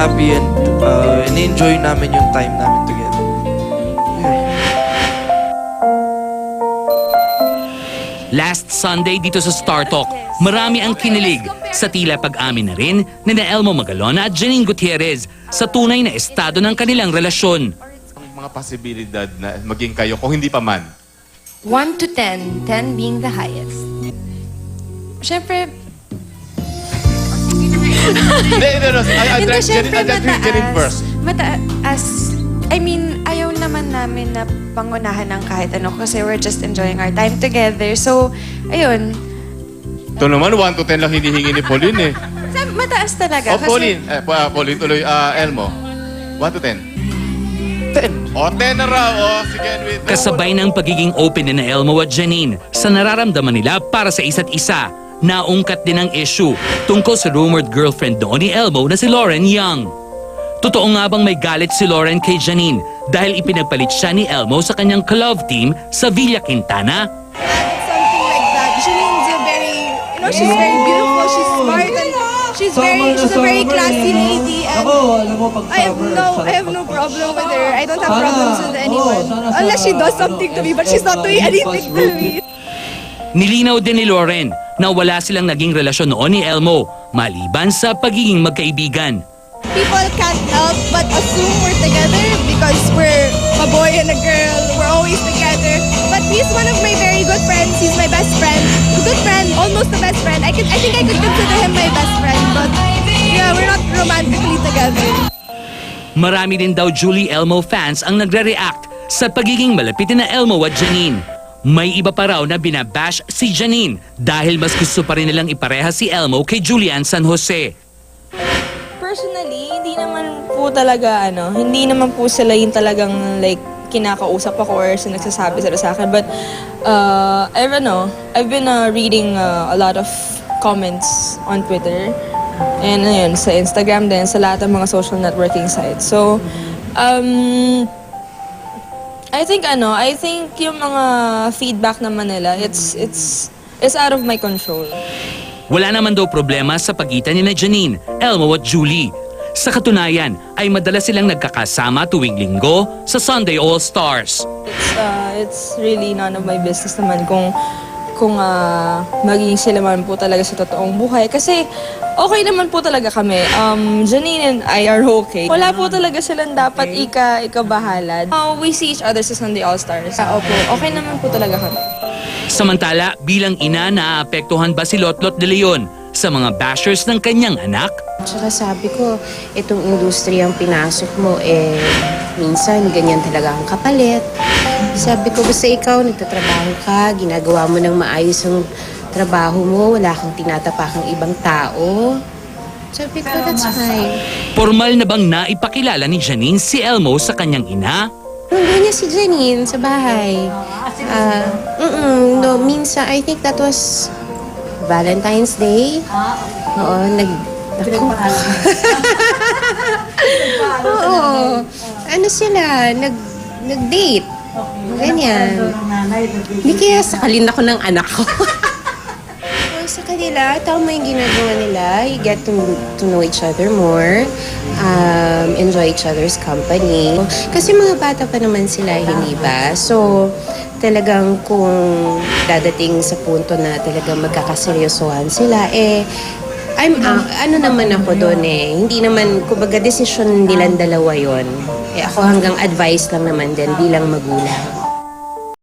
happy and in-enjoy namin yung time namin together. Last Sunday dito sa Star Talk, marami ang kinilig sa tila pag-amin na rin ni Elmo Magalona at Janine Gutierrez sa tunay na estado ng kanilang relasyon. Ang mga posibilidad na maging kayo kung hindi pa man. 1 to 10, 10 being the highest. Siyempre, No. I'll hindi, try syempre Janine first. Mataas. I mean, ayaw naman namin na pangunahan ng kahit ano kasi we're just enjoying our time together. So, ayun. Ito naman, 1 to 10 lang hinihingi ni Pauline eh. Mataas talaga. O Pauline, Pauline tuloy, Elmo. 1 to 10. 10. O, 10 na raw. O, sige, wait. Kasabay ng pagiging open ni Elmo at Janine sa nararamdaman nila para sa isa't isa. Naungkat din ang issue tungkol sa rumored girlfriend doon ni Elmo na si Lauren Young. Totoo nga bang may galit si Lauren kay Janine dahil ipinagpalit siya ni Elmo sa kanyang ka-love team sa Villa Quintana? Something like that. Janine's a very, she's very beautiful, she's smart, and she's a very classy lady. And I have no problem with her. I don't have problems with anyone. Unless she does something to me, but she's not doing anything to me. Nilinaw din ni Lauren na wala silang naging relasyon noon ni Elmo maliban sa pagiging magkaibigan. People can't help but assume we're together because we're a boy and a girl. We're always together. But he's one of my very good friends. He's my best friend. A good friend, almost the best friend. I think I could consider him my best friend. But yeah, we're not romantically together. Marami din daw Julie Elmo fans ang nagre-react sa pagiging malapit na Elmo at Janine. May iba pa raw na binabash si Janine dahil mas gusto pa rin nilang ipareha si Elmo kay Julian San Jose. Personally, hindi naman po talaga hindi naman po sila yung talagang like kinakausap ako or nagsasabi sila sa akin. But I've been reading a lot of comments on Twitter and ayun, sa Instagram din, sa lahat ng mga social networking sites. So, I think yung mga feedback naman nila, it's out of my control. Wala naman daw problema sa pagitan ni Janine, Elmo at Julie. Sa katunayan ay madalas silang nagkakasama tuwing linggo sa Sunday All-Stars. It's really none of my business naman kung magiging sila man po talaga sa totoong buhay. Kasi okay naman po talaga kami. Janine and I are okay. Wala po talaga silang dapat ikabahala. We see each other sa Sunday All-Stars. Opo, okay naman po talaga kami. Samantala, bilang ina, naaapektuhan ba si Lotlot de Leon sa mga bashers ng kanyang anak? Tsaka sabi ko, itong industriyang pinasok mo, minsan ganyan talaga ang kapalit. Sabi ko, basta ikaw, nagtatrabaho ka, ginagawa mo ng maayos ang trabaho mo, wala kang tinatapakang ibang tao. Sabi ko, that's fine. Formal na bang naipakilala ni Janine si Elmo sa kanyang ina? Nandun niya si Janine sa bahay. No, minsan, I think that was Valentine's Day. Oo, Oo. Ano sila? Nag-date. Ganyan. Hindi kaya sakalin ako ng anak ko. Sa kanila, tama yung ginagawa nila. You get to know each other more. Enjoy each other's company. Kasi mga bata pa naman sila, hindi ba? So, talagang kung dadating sa punto na talagang magkakaseryosohan sila, ano naman ako doon hindi naman, kumbaga, desisyon nilang dalawa yon. Ako hanggang advice lang naman din bilang magulang.